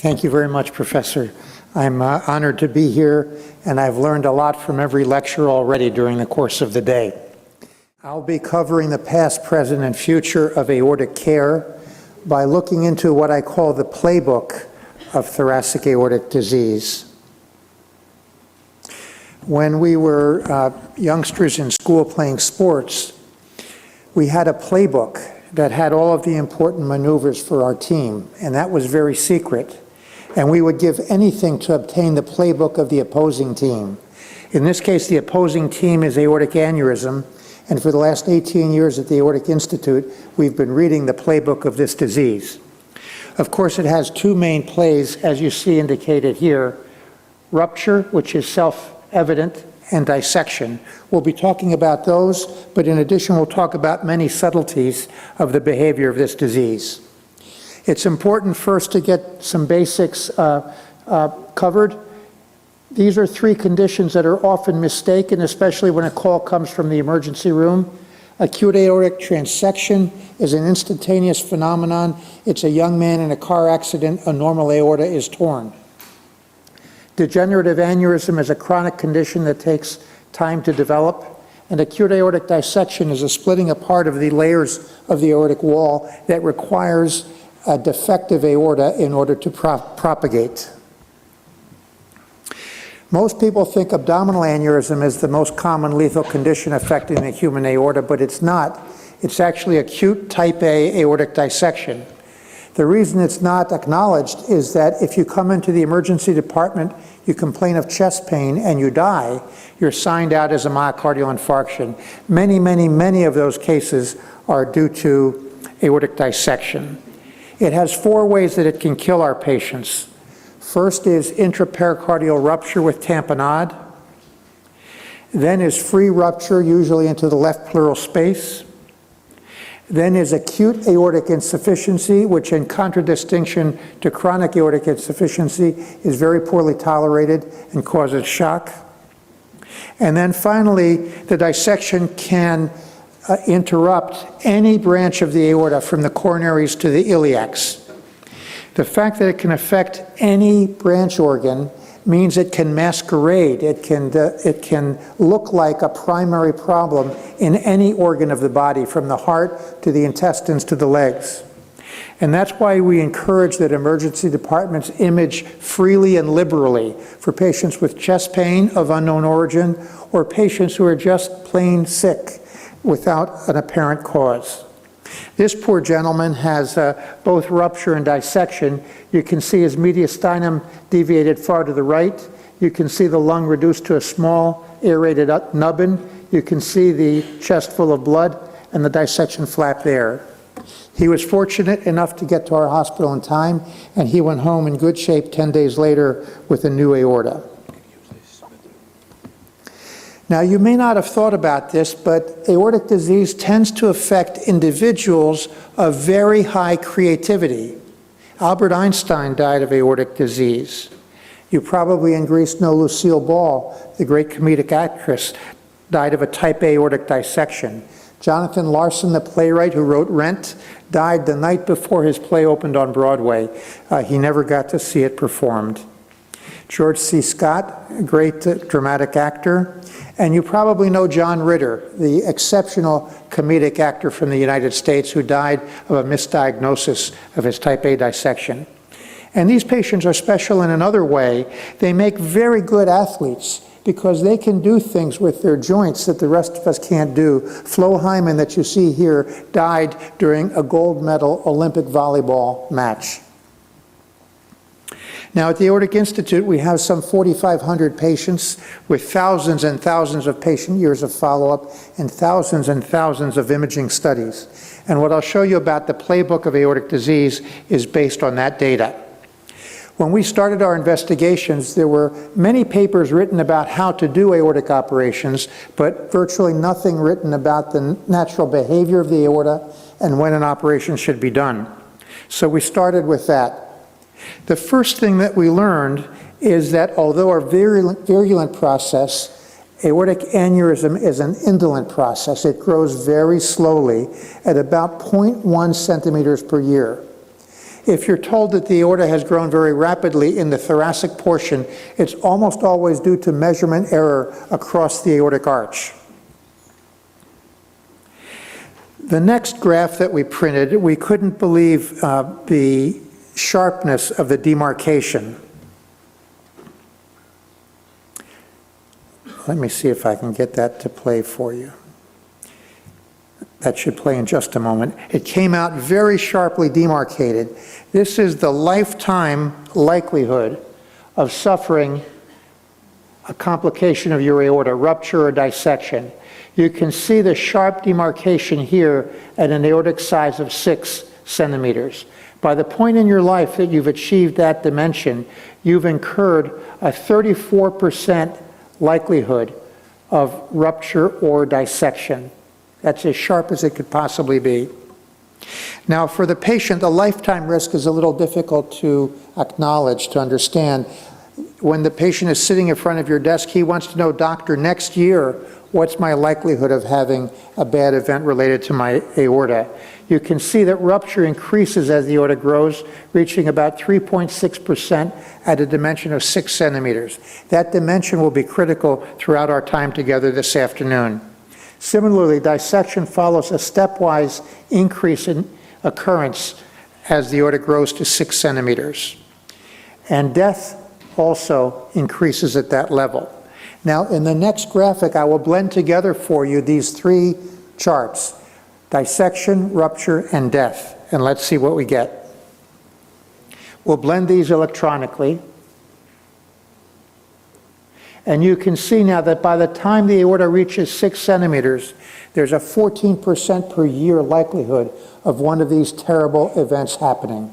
Thank you very much, Professor. I'm honored to be here, and I've learned a lot from every lecture already during the course of the day. I'll be covering the past, present, and future of aortic care by looking into what I call the playbook of thoracic aortic disease. When we were youngsters in school playing sports, we had a playbook that had all of the important maneuvers for our team, and that was very secret. And we would give anything to obtain the playbook of the opposing team. In this case, the opposing team is aortic aneurysm, and for the last 18 years at the Aortic Institute, we've been reading the playbook of this disease. Of course, it has two main plays, as you see indicated here: rupture, which is self-evident, and dissection. We'll be talking about those, but in addition, we'll talk about many subtleties of the behavior of this disease. It's important first to get some basics covered. These are three conditions that are often mistaken, especially when a call comes from the emergency room. Acute aortic transection is an instantaneous phenomenon. It's a young man in a car accident, a normal aorta is torn. Degenerative aneurysm is a chronic condition that takes time to develop. And acute aortic dissection is a splitting apart of the layers of the aortic wall that requires a defective aorta in order to propagate. Most people think abdominal aneurysm is the most common lethal condition affecting the human aorta, but it's not. It's actually acute type A aortic dissection. The reason it's not acknowledged is that if you come into the emergency department, you complain of chest pain, and you die, you're signed out as a myocardial infarction. Many of those cases are due to aortic dissection. It has four ways that it can kill our patients. First is intrapericardial rupture with tamponade. Then is free rupture, usually into the left pleural space. Then is acute aortic insufficiency, which in contradistinction to chronic aortic insufficiency is very poorly tolerated and causes shock. And then finally, the dissection can interrupt any branch of the aorta from the coronaries to the iliacs. The fact that it can affect any branch organ means it can masquerade. It can look like a primary problem in any organ of the body, from the heart to the intestines to the legs. And that's why we encourage that emergency departments image freely and liberally for patients with chest pain of unknown origin or patients who are just plain sick without an apparent cause. This poor gentleman has both rupture and dissection. You can see his mediastinum deviated far to the right. You can see the lung reduced to a small aerated nubbin. You can see the chest full of blood and the dissection flap there. He was fortunate enough to get to our hospital in time, and he went home in good shape 10 days later with a new aorta. Now, you may not have thought about this, but aortic disease tends to affect individuals of very high creativity. Albert Einstein died of aortic disease. You probably in Greece know Lucille Ball, the great comedic actress, died of a type A aortic dissection. Jonathan Larson, the playwright who wrote Rent, died the night before his play opened on Broadway. He never got to see it performed. George C. Scott, a great dramatic actor. And you probably know John Ritter, the exceptional comedic actor from the United States who died of a misdiagnosis of his type A dissection. And these patients are special in another way. They make very good athletes because they can do things with their joints that the rest of us can't do. Flo Hyman, that you see here, died during a gold medal Olympic volleyball match. Now, at the Aortic Institute, we have some 4,500 patients with thousands and thousands of patient years of follow-up and thousands of imaging studies. And what I'll show you about the playbook of aortic disease is based on that data. When we started our investigations, there were many papers written about how to do aortic operations, but virtually nothing written about the natural behavior of the aorta and when an operation should be done. So we started with that. The first thing that we learned is that although a virulent process, aortic aneurysm is an indolent process. It grows very slowly at about 0.1 centimeters per year. If you're told that the aorta has grown very rapidly in the thoracic portion, it's almost always due to measurement error across the aortic arch. The next graph that we printed, we couldn't believe the sharpness of the demarcation. Let me see if I can get that to play for you. That should play in just a moment. It came out very sharply demarcated. This is the lifetime likelihood of suffering a complication of your aorta, rupture or dissection. You can see the sharp demarcation here at an aortic size of 6 centimeters. By the point in your life that you've achieved that dimension, you've incurred a 34% likelihood of rupture or dissection. That's as sharp as it could possibly be. Now, for the patient, the lifetime risk is a little difficult to acknowledge, to understand. When the patient is sitting in front of your desk, he wants to know, doctor, next year, what's my likelihood of having a bad event related to my aorta? You can see that rupture increases as the aorta grows, reaching about 3.6% at a dimension of 6 centimeters. That dimension will be critical throughout our time together this afternoon. Similarly, dissection follows a stepwise increase in occurrence as the aorta grows to 6 centimeters. And death also increases at that level. Now, in the next graphic, I will blend together for you these 3 charts: dissection, rupture, and death. And let's see what we get. We'll blend these electronically. And you can see now that by the time the aorta reaches 6 centimeters, there's a 14% per year likelihood of one of these terrible events happening.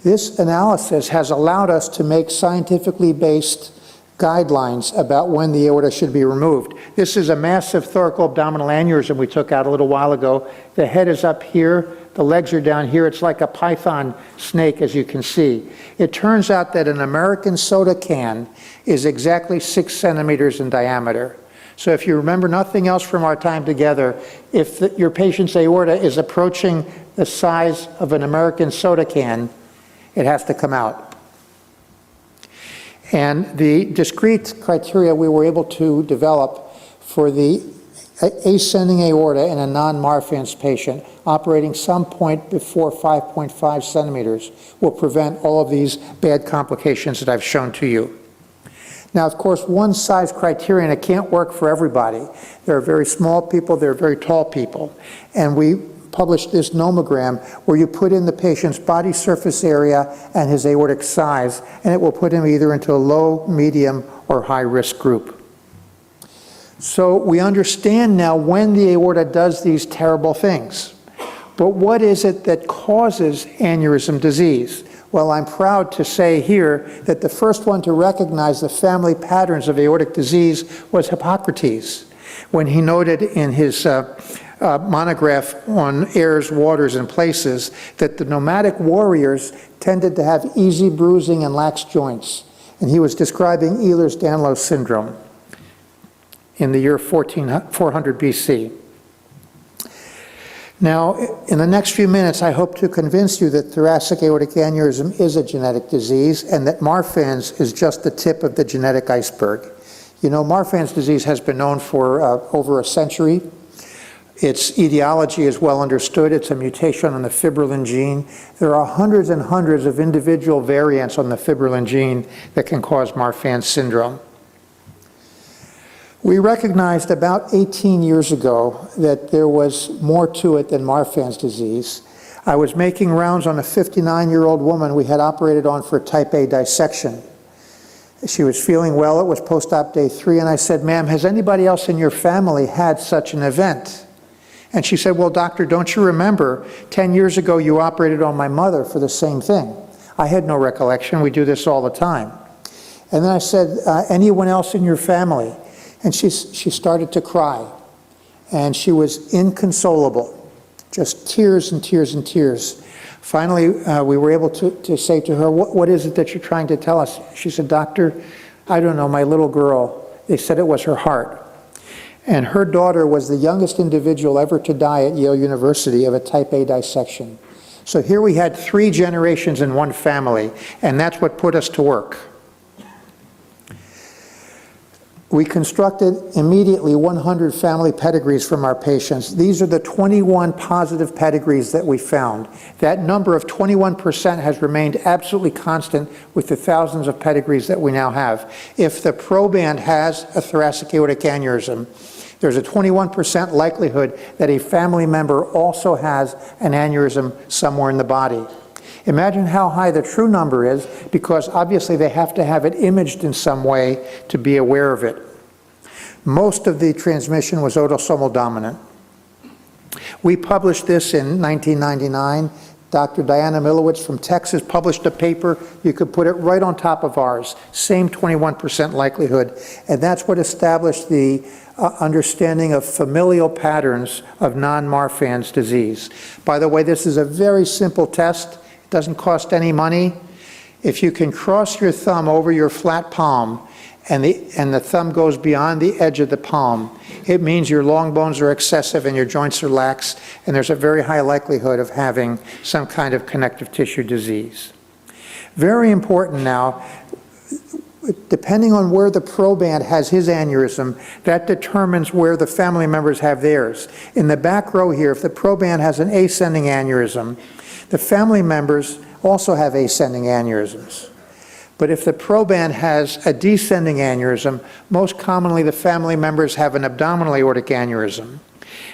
This analysis has allowed us to make scientifically based guidelines about when the aorta should be removed. This is a massive thoracoabdominal aneurysm we took out a little while ago. The head is up here, the legs are down here. It's like a python snake, as you can see. It turns out that an American soda can is exactly 6 centimeters in diameter. So if you remember nothing else from our time together, if your patient's aorta is approaching the size of an American soda can, it has to come out. And the discrete criteria we were able to develop for the ascending aorta in a non-Marfan's patient operating some point before 5.5 centimeters will prevent all of these bad complications that I've shown to you. Now, of course, one size criterion, it can't work for everybody. There are very small people, there are very tall people. And we published this nomogram where you put in the patient's body surface area and his aortic size, and it will put him either into a low, medium, or high risk group. So we understand now when the aorta does these terrible things. But what is it that causes aneurysm disease? Well, I'm proud to say here that the first one to recognize the family patterns of aortic disease was Hippocrates, when he noted in his monograph on airs, waters, and places that the nomadic warriors tended to have easy bruising and lax joints. And he was describing Ehlers-Danlos syndrome in the year 400 BC. Now, in the next few minutes, I hope to convince you that thoracic aortic aneurysm is a genetic disease and that Marfan's is just the tip of the genetic iceberg. You know, Marfan's disease has been known for over a century. Its etiology is well understood. It's a mutation on the fibrillin gene. There are hundreds and hundreds of individual variants on the fibrillin gene that can cause Marfan's syndrome. We recognized about 18 years ago that there was more to it than Marfan's disease. I was making rounds on a 59-year-old woman we had operated on for type A dissection. She was feeling well. It was post-op day 3, and I said, "Ma'am, has anybody else in your family had such an event?" And she said, "Well, doctor, don't you remember 10 years ago you operated on my mother for the same thing?" I had no recollection. We do this all the time. And then I said, "Anyone else in your family?" And she started to cry. And she was inconsolable, just tears and tears and tears. Finally, we were able to say to her, what is it that you're trying to tell us? She said, "Doctor, I don't know, my little girl, they said it was her heart." And her daughter was the youngest individual ever to die at Yale University of a type A dissection. So here we had 3 generations in one family, and that's what put us to work. We constructed immediately 100 family pedigrees from our patients. These are the 21 positive pedigrees that we found. That number of 21% has remained absolutely constant with the thousands of pedigrees that we now have. If the proband has a thoracic aortic aneurysm, there's a 21% likelihood that a family member also has an aneurysm somewhere in the body. Imagine how high the true number is, because obviously they have to have it imaged in some way to be aware of it. Most of the transmission was autosomal dominant. We published this in 1999. Dr. Diana Milowitz from Texas published a paper. You could put it right on top of ours. Same 21% likelihood. And that's what established the understanding of familial patterns of non-Marfan's disease. By the way, this is a very simple test. It doesn't cost any money. If you can cross your thumb over your flat palm and the thumb goes beyond the edge of the palm, it means your long bones are excessive and your joints are lax, and there's a very high likelihood of having some kind of connective tissue disease. Very important now, depending on where the proband has his aneurysm, that determines where the family members have theirs. In the back row here, if the proband has an ascending aneurysm, the family members also have ascending aneurysms. But if the proband has a descending aneurysm, most commonly the family members have an abdominal aortic aneurysm.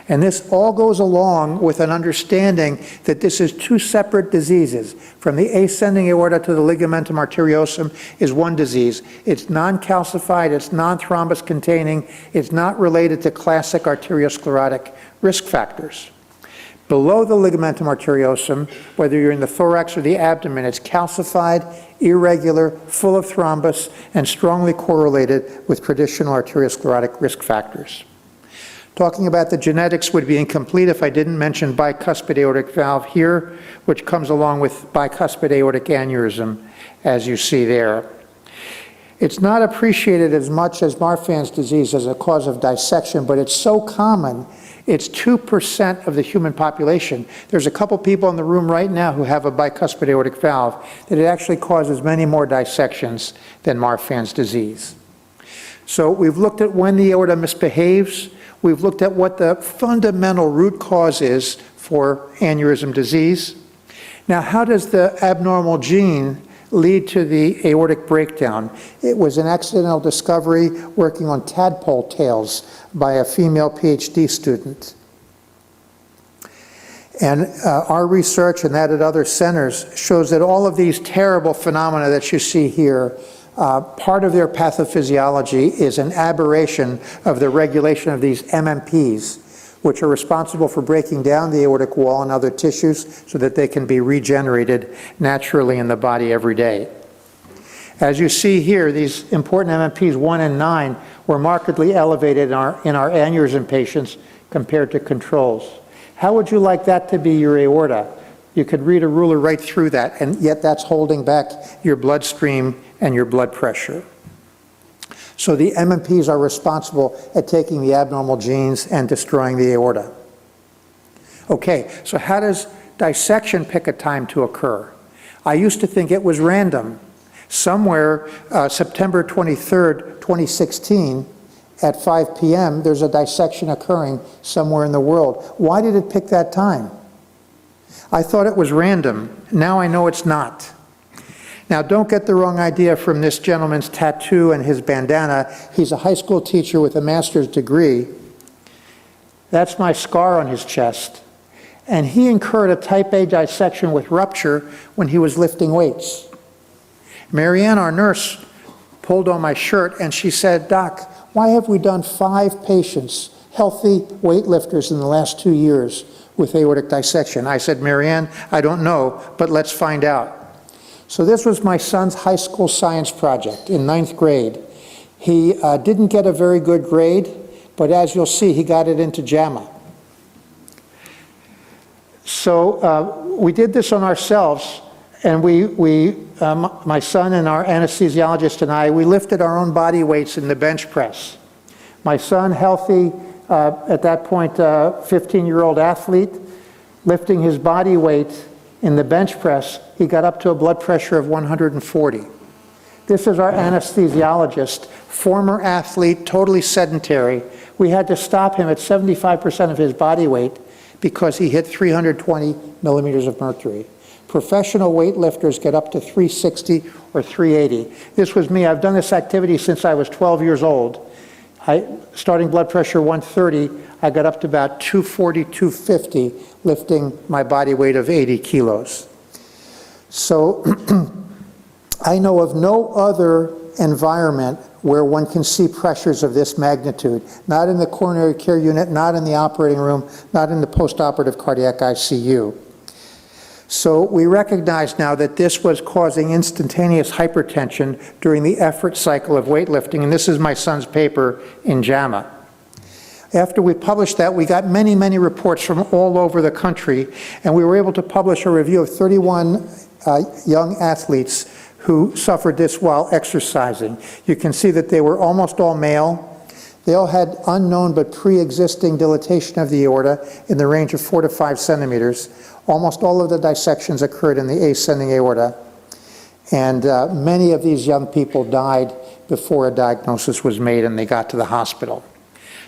And this all goes along with an understanding that this is 2 separate diseases. From the ascending aorta to the ligamentum arteriosum is one disease. It's non-calcified, it's non-thrombus containing, it's not related to classic arteriosclerotic risk factors. Below the ligamentum arteriosum, whether you're in the thorax or the abdomen, it's calcified, irregular, full of thrombus, and strongly correlated with traditional arteriosclerotic risk factors. Talking about the genetics would be incomplete if I didn't mention bicuspid aortic valve here, which comes along with bicuspid aortic aneurysm, as you see there. It's not appreciated as much as Marfan's disease as a cause of dissection, but it's so common. It's 2% of the human population. There's a couple people in the room right now who have a bicuspid aortic valve, that it actually causes many more dissections than Marfan's disease. So we've looked at when the aorta misbehaves. We've looked at what the fundamental root cause is for aneurysm disease. Now, how does the abnormal gene lead to the aortic breakdown? It was an accidental discovery working on tadpole tails by a female PhD student. And our research and that at other centers shows that all of these terrible phenomena that you see here, part of their pathophysiology is an aberration of the regulation of these MMPs, which are responsible for breaking down the aortic wall and other tissues so that they can be regenerated naturally in the body every day. As you see here, these important MMPs 1 and 9 were markedly elevated in our aneurysm patients compared to controls. How would you like that to be your aorta? You could read a ruler right through that, and yet that's holding back your bloodstream and your blood pressure. So the MMPs are responsible at taking the abnormal genes and destroying the aorta. Okay, so how does dissection pick a time to occur? I used to think it was random. Somewhere, September 23rd, 2016, at 5 p.m., there's a dissection occurring somewhere in the world. Why did it pick that time? I thought it was random. Now I know it's not. Now, don't get the wrong idea from this gentleman's tattoo and his bandana. He's a high school teacher with a master's degree. That's my scar on his chest. And he incurred a type A dissection with rupture when he was lifting weights. Marianne, our nurse, pulled on my shirt and she said, "Doc, why have we done 5 patients, healthy weightlifters in the last 2 years with aortic dissection?" I said, "Marianne, I don't know, but let's find out." So this was my son's high school science project in 9th grade. He didn't get a very good grade, but as you'll see, he got it into JAMA. So we did this on ourselves, and my son and our anesthesiologist and I, we lifted our own body weights in the bench press. My son, healthy, at that point, 15-year-old athlete, lifting his body weight in the bench press, he got up to a blood pressure of 140. This is our anesthesiologist, former athlete, totally sedentary. We had to stop him at 75% of his body weight because he hit 320 millimeters of mercury. Professional weightlifters get up to 360 or 380. This was me. I've done this activity since I was 12 years old. Starting blood pressure 130, I got up to about 240, 250, lifting my body weight of 80 kilos. So I know of no other environment where one can see pressures of this magnitude. Not in the coronary care unit, not in the operating room, not in the postoperative cardiac ICU. So we recognize now that this was causing instantaneous hypertension during the effort cycle of weightlifting, and this is my son's paper in JAMA. After we published that, we got many, many reports from all over the country, and we were able to publish a review of 31 young athletes who suffered this while exercising. You can see that they were almost all male. They all had unknown but pre-existing dilatation of the aorta in the range of 4 to 5 centimeters. Almost all of the dissections occurred in the ascending aorta. And many of these young people died before a diagnosis was made and they got to the hospital.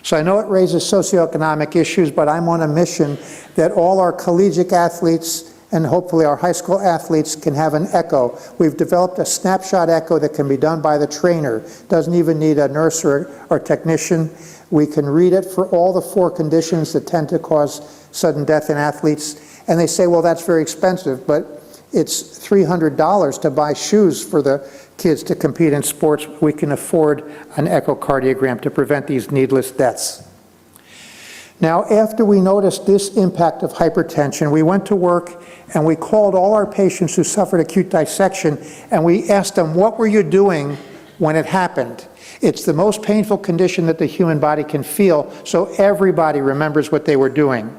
So I know it raises socioeconomic issues, but I'm on a mission that all our collegiate athletes and hopefully our high school athletes can have an echo. We've developed a snapshot echo that can be done by the trainer. Doesn't even need a nurse or technician. We can read it for all the 4 conditions that tend to cause sudden death in athletes. And they say, well, that's very expensive, but it's $300 to buy shoes for the kids to compete in sports. We can afford an echocardiogram to prevent these needless deaths. Now, after we noticed this impact of hypertension, we went to work and we called all our patients who suffered acute dissection and we asked them, what were you doing when it happened? It's the most painful condition that the human body can feel, so everybody remembers what they were doing.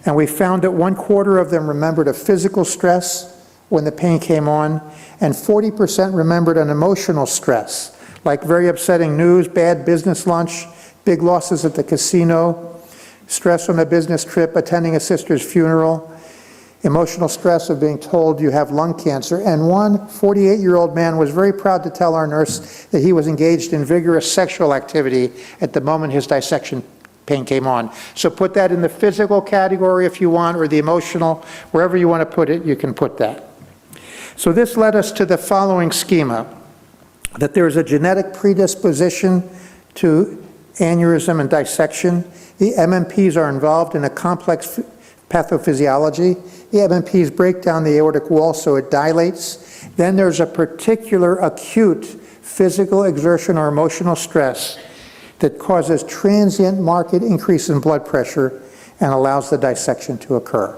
And we found that 1/4 of them remembered a physical stress when the pain came on, and 40% remembered an emotional stress, like very upsetting news, bad business lunch, big losses at the casino, stress on a business trip, attending a sister's funeral, emotional stress of being told you have lung cancer. And one 48-year-old man was very proud to tell our nurse that he was engaged in vigorous sexual activity at the moment his dissection pain came on. So put that in the physical category if you want, or the emotional, wherever you want to put it, you can put that. So this led us to the following schema, that there is a genetic predisposition to aneurysm and dissection. The MMPs are involved in a complex pathophysiology. The MMPs break down the aortic wall so it dilates. Then there's a particular acute physical exertion or emotional stress that causes transient marked increase in blood pressure and allows the dissection to occur.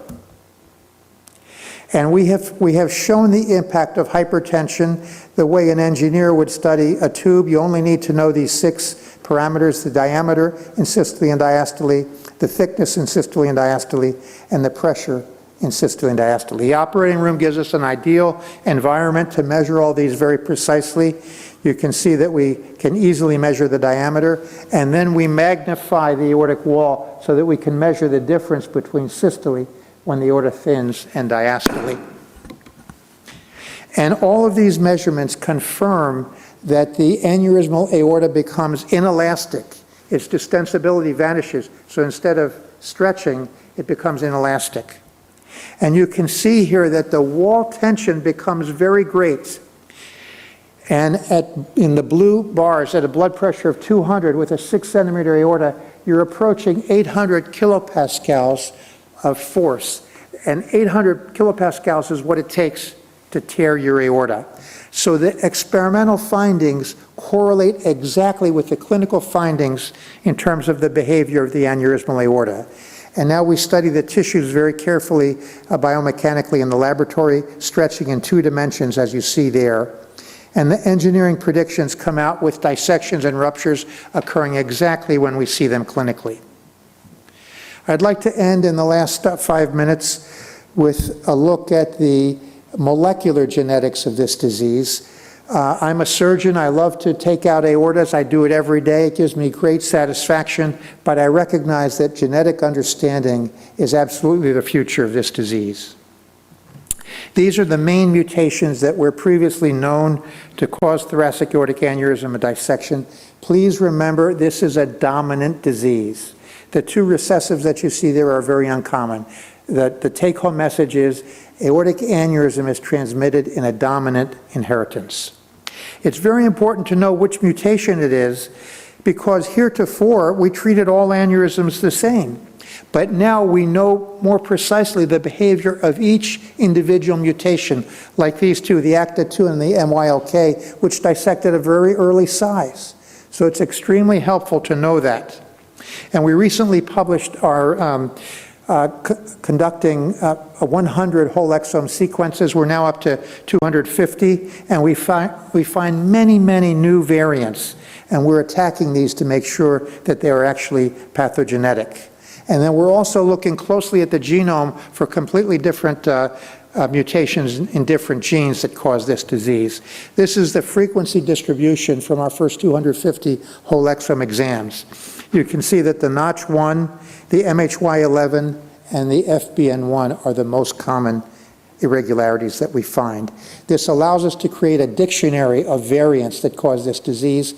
And we have shown the impact of hypertension the way an engineer would study a tube. You only need to know these 6 parameters: the diameter in systole and diastole, the thickness in systole and diastole, and the pressure in systole and diastole. The operating room gives us an ideal environment to measure all these very precisely. You can see that we can easily measure the diameter, and then we magnify the aortic wall so that we can measure the difference between systole when the aorta thins and diastole. And all of these measurements confirm that the aneurysmal aorta becomes inelastic. Its distensibility vanishes, so instead of stretching, it becomes inelastic. And you can see here that the wall tension becomes very great. And in the blue bars, at a blood pressure of 200 with a 6-centimeter aorta, you're approaching 800 kilopascals of force. And 800 kilopascals is what it takes to tear your aorta. So the experimental findings correlate exactly with the clinical findings in terms of the behavior of the aneurysmal aorta. And now we study the tissues very carefully biomechanically in the laboratory, stretching in 2 dimensions as you see there. And the engineering predictions come out with dissections and ruptures occurring exactly when we see them clinically. I'd like to end in the last 5 minutes with a look at the molecular genetics of this disease. I'm a surgeon. I love to take out aortas. I do it every day. It gives me great satisfaction, but I recognize that genetic understanding is absolutely the future of this disease. These are the main mutations that were previously known to cause thoracic aortic aneurysm and dissection. Please remember, this is a dominant disease. The two recessives that you see there are very uncommon. The take-home message is aortic aneurysm is transmitted in a dominant inheritance. It's very important to know which mutation it is, because heretofore we treated all aneurysms the same. But now we know more precisely the behavior of each individual mutation, like these two, the ACTA2 and the MYLK, which dissect at a very early size. So it's extremely helpful to know that. And we recently published our conducting 100 whole exome sequences. We're now up to 250, and we find many, many new variants, and we're attacking these to make sure that they are actually pathogenetic. And then we're also looking closely at the genome for completely different mutations in different genes that cause this disease. This is the frequency distribution from our first 250 whole exome exams. You can see that the Notch1, the MHY11, and the FBN1 are the most common irregularities that we find. This allows us to create a dictionary of variants that cause this disease.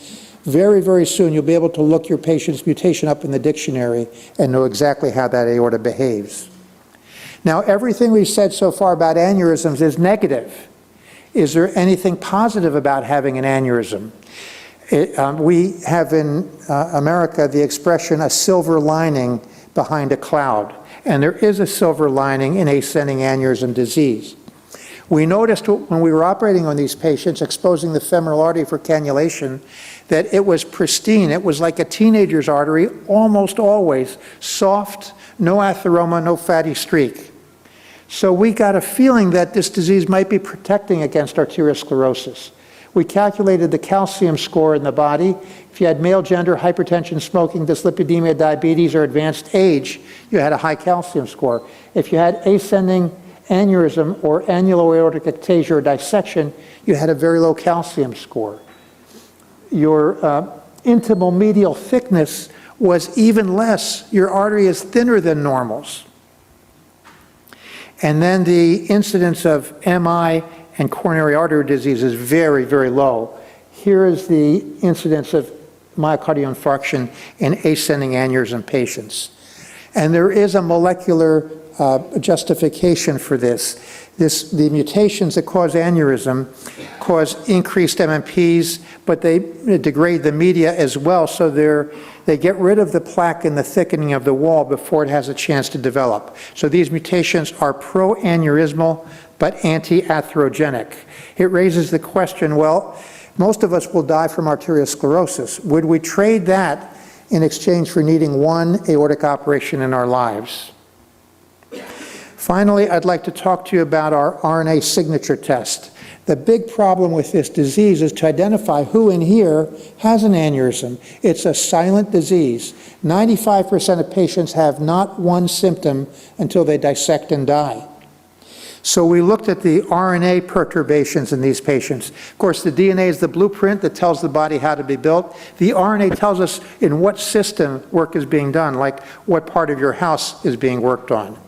Very, very soon you'll be able to look your patient's mutation up in the dictionary and know exactly how that aorta behaves. Now, everything we've said so far about aneurysms is negative. Is there anything positive about having an aneurysm? We have in America the expression, a silver lining behind a cloud. And there is a silver lining in ascending aneurysm disease. We noticed when we were operating on these patients, exposing the femoral artery for cannulation, that it was pristine. It was like a teenager's artery, almost always soft, no atheroma, no fatty streak. So we got a feeling that this disease might be protecting against arteriosclerosis. We calculated the calcium score in the body. If you had male gender, hypertension, smoking, dyslipidemia, diabetes, or advanced age, you had a high calcium score. If you had ascending aneurysm or annuloaortic ectasia or dissection, you had a very low calcium score. Your intimal medial thickness was even less. Your artery is thinner than normals. And then the incidence of MI and coronary artery disease is very, very low. Here is the incidence of myocardial infarction in ascending aneurysm patients. And there is a molecular justification for this. The mutations that cause aneurysm cause increased MMPs, but they degrade the media as well, so they get rid of the plaque and the thickening of the wall before it has a chance to develop. So these mutations are pro-aneurysmal, but anti-atherogenic. It raises the question, well, most of us will die from arteriosclerosis. Would we trade that in exchange for needing one aortic operation in our lives? Finally, I'd like to talk to you about our RNA signature test. The big problem with this disease is to identify who in here has an aneurysm. It's a silent disease. 95% of patients have not one symptom until they dissect and die. So we looked at the RNA perturbations in these patients. Of course, the DNA is the blueprint that tells the body how to be built. The RNA tells us in what system work is being done, like what part of your house is being worked on.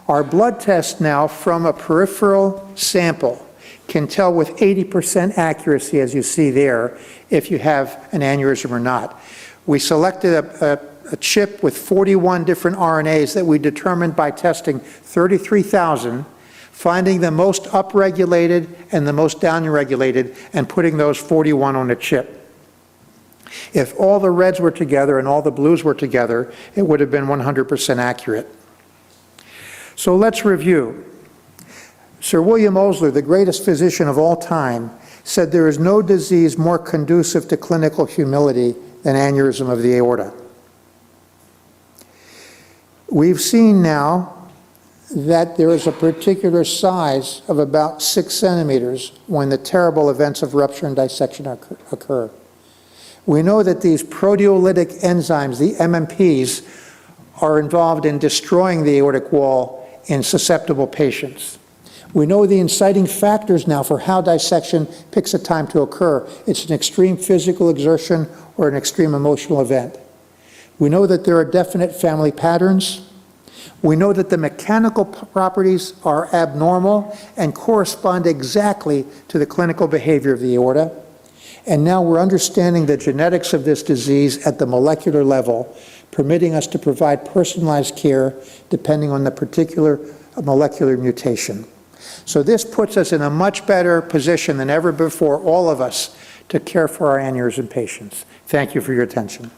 Our blood test now from a peripheral sample can tell with 80% accuracy, as you see there, if you have an aneurysm or not. We selected a chip with 41 different RNAs that we determined by testing 33,000, finding the most upregulated and the most downregulated, and putting those 41 on a chip. If all the reds were together and all the blues were together, it would have been 100% accurate. So let's review. Sir William Osler, the greatest physician of all time, said there is no disease more conducive to clinical humility than aneurysm of the aorta. We've seen now that there is a particular size of about 6 centimeters when the terrible events of rupture and dissection occur. We know that these proteolytic enzymes, the MMPs, are involved in destroying the aortic wall in susceptible patients. We know the inciting factors now for how dissection picks a time to occur. It's an extreme physical exertion or an extreme emotional event. We know that there are definite family patterns. We know that the mechanical properties are abnormal and correspond exactly to the clinical behavior of the aorta. And now we're understanding the genetics of this disease at the molecular level, permitting us to provide personalized care depending on the particular molecular mutation. So this puts us in a much better position than ever before, all of us, to care for our aneurysm patients. Thank you for your attention.